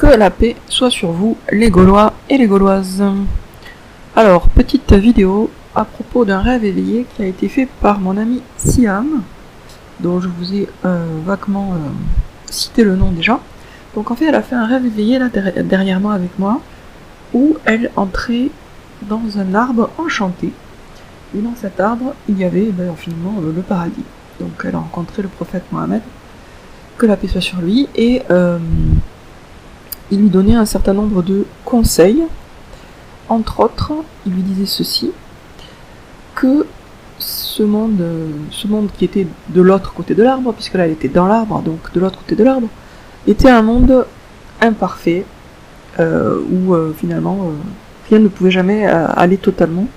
Que la paix soit sur vous, les Gaulois et les Gauloises. Alors, petite vidéo à propos d'un rêve éveillé qui a été fait par mon amie Siam, dont je vous ai vaguement cité le nom déjà. Donc en fait, elle a fait un rêve éveillé là derrière moi avec moi, où elle entrait dans un arbre enchanté. Et dans cet arbre, il y avait finalement le paradis. Donc elle a rencontré le prophète Mohammed, que la paix soit sur lui, et il lui donnait un certain nombre de conseils. Entre autres, il lui disait ceci, que ce monde qui était de l'autre côté de l'arbre, puisque là elle était dans l'arbre, donc de l'autre côté de l'arbre, était un monde imparfait, où finalement rien ne pouvait jamais aller totalement,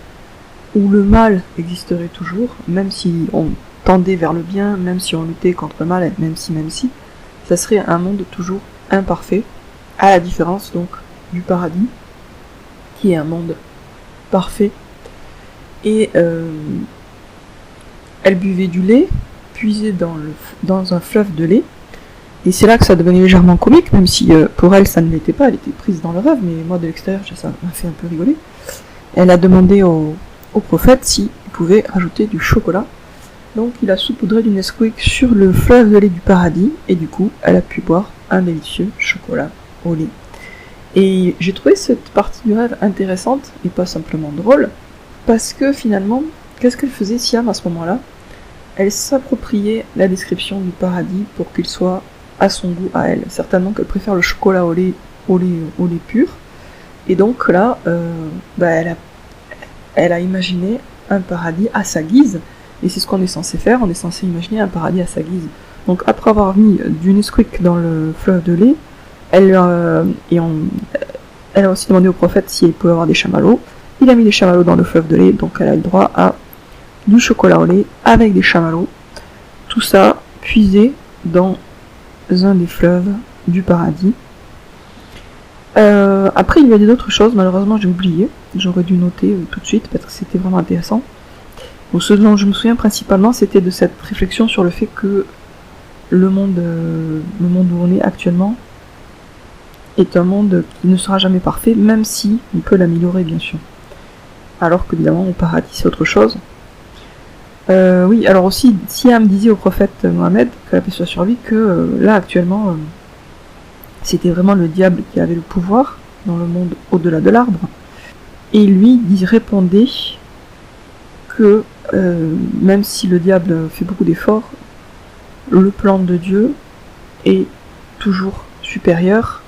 où le mal existerait toujours, même si on tendait vers le bien, même si on luttait contre le mal, même si, ça serait un monde toujours imparfait, à la différence donc du paradis, qui est un monde parfait. Et elle buvait du lait, puisé dans un fleuve de lait, et c'est là que ça devenait légèrement comique, même si pour elle ça ne l'était pas, elle était prise dans le rêve, mais moi de l'extérieur ça m'a fait un peu rigoler. Elle a demandé au prophète s'il pouvait rajouter du chocolat, donc il a saupoudré du Nesquik sur le fleuve de lait du paradis, et du coup elle a pu boire un délicieux chocolat au lait. Et j'ai trouvé cette partie du rêve intéressante, et pas simplement drôle, parce que finalement, qu'est-ce qu'elle faisait Siam à ce moment-là? Elle s'appropriait la description du paradis pour qu'il soit à son goût à elle. Certainement qu'elle préfère le chocolat au lait pur. Et donc là, elle a imaginé un paradis à sa guise. Et c'est ce qu'on est censé faire, on est censé imaginer un paradis à sa guise. Donc après avoir mis du Nesquik dans le fleuve de lait, elle a aussi demandé au prophète s'il pouvait avoir des chamallows. Il a mis des chamallows dans le fleuve de lait, donc elle a le droit à du chocolat au lait avec des chamallows. Tout ça puisé dans un des fleuves du paradis. Après, il y a d'autres choses, malheureusement j'ai oublié. J'aurais dû noter tout de suite parce que c'était vraiment intéressant. Bon, ce dont je me souviens principalement, c'était de cette réflexion sur le fait que le monde où on est actuellement est un monde qui ne sera jamais parfait, même si on peut l'améliorer bien sûr. Alors qu'évidemment au paradis c'est autre chose. Oui, alors aussi Siam disait au prophète Mohammed, que la paix soit sur lui, que là actuellement c'était vraiment le diable qui avait le pouvoir dans le monde au-delà de l'arbre. Et lui répondait que même si le diable fait beaucoup d'efforts, le plan de Dieu est toujours supérieur.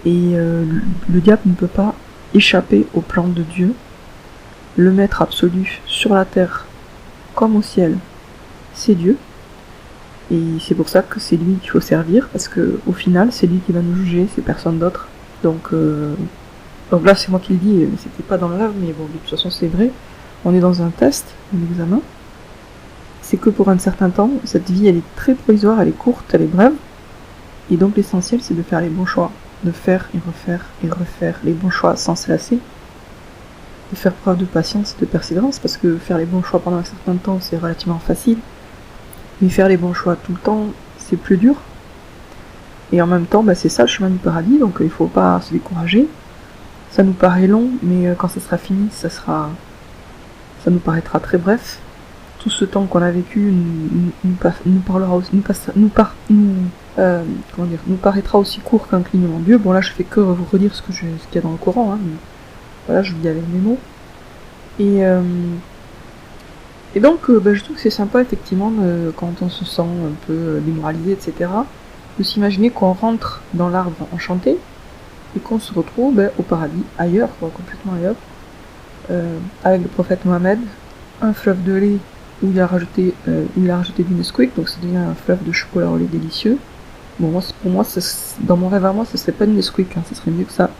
Et le diable ne peut pas échapper au plan de Dieu. Le maître absolu sur la terre comme au ciel, c'est Dieu. Et c'est pour ça que c'est lui qu'il faut servir, parce que au final, c'est lui qui va nous juger, c'est personne d'autre. Donc là, c'est moi qui le dis, c'était pas dans le rêve, mais bon, de toute façon, c'est vrai. On est dans un test, un examen. C'est que pour un certain temps, cette vie, elle est très provisoire, elle est courte, elle est brève. Et donc l'essentiel, c'est de faire les bons choix. De faire et refaire les bons choix sans se lasser, de faire preuve de patience et de persévérance, parce que faire les bons choix pendant un certain temps c'est relativement facile, mais faire les bons choix tout le temps c'est plus dur. Et en même temps c'est ça le chemin du paradis, donc il faut pas se décourager. Ça nous paraît long, mais quand ça sera fini, ça nous paraîtra très bref. Tout ce temps qu'on a vécu nous paraîtra aussi court qu'un clignement d'yeux. Bon là je fais que vous redire ce qu'il y a dans le Coran, mais voilà, je vous dis avec mes mots. Et donc je trouve que c'est sympa effectivement quand on se sent un peu démoralisé, etc., de s'imaginer qu'on rentre dans l'arbre enchanté et qu'on se retrouve au paradis, ailleurs, complètement ailleurs, avec le prophète Mohammed, un fleuve de lait où il a rajouté du Nesquik, donc ça devient un fleuve de chocolat au lait délicieux. Bon, pour moi, dans mon rêve à moi, ça serait pas du Nesquik, ça serait mieux que ça.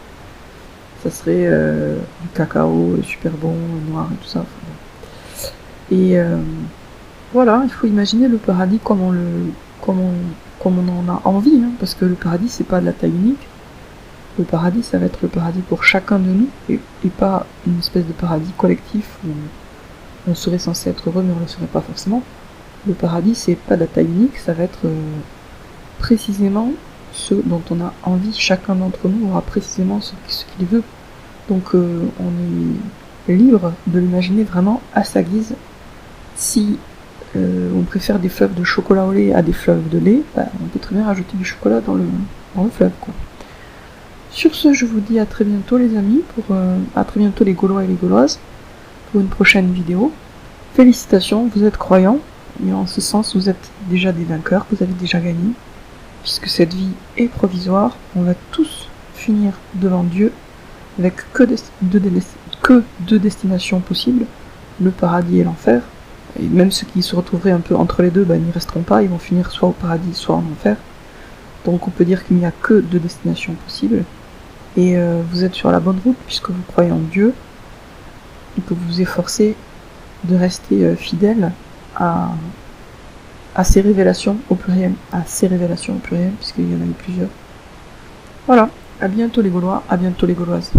Ça serait du cacao super bon, noir et tout ça. Enfin, et voilà, il faut imaginer le paradis comme on en a envie, parce que le paradis, c'est pas de la taille unique. Le paradis, ça va être le paradis pour chacun de nous, et pas une espèce de paradis collectif où on serait censé être heureux, mais on ne le serait pas forcément. Le paradis, c'est pas de la taille unique, ça va être précisément ce dont on a envie. Chacun d'entre nous aura précisément ce qu'il veut. Donc on est libre de l'imaginer vraiment à sa guise. Si on préfère des fleuves de chocolat au lait à des fleuves de lait, bah, on peut très bien rajouter du chocolat dans le fleuve, quoi. Sur ce, je vous dis à très bientôt les amis, à très bientôt les Gaulois et les Gauloises, pour une prochaine vidéo. Félicitations, vous êtes croyants, et en ce sens vous êtes déjà des vainqueurs, vous avez déjà gagné, puisque cette vie est provisoire, on va tous finir devant Dieu, avec que deux destinations possibles, le paradis et l'enfer. Et même ceux qui se retrouveraient un peu entre les deux, bah, n'y resteront pas, ils vont finir soit au paradis, soit en enfer. Donc on peut dire qu'il n'y a que deux destinations possibles. Et vous êtes sur la bonne route puisque vous croyez en Dieu et que vous vous efforcez de rester fidèle à ces révélations au pluriel, puisqu'il y en a eu plusieurs. Voilà, à bientôt les Gaulois, à bientôt les Gauloises.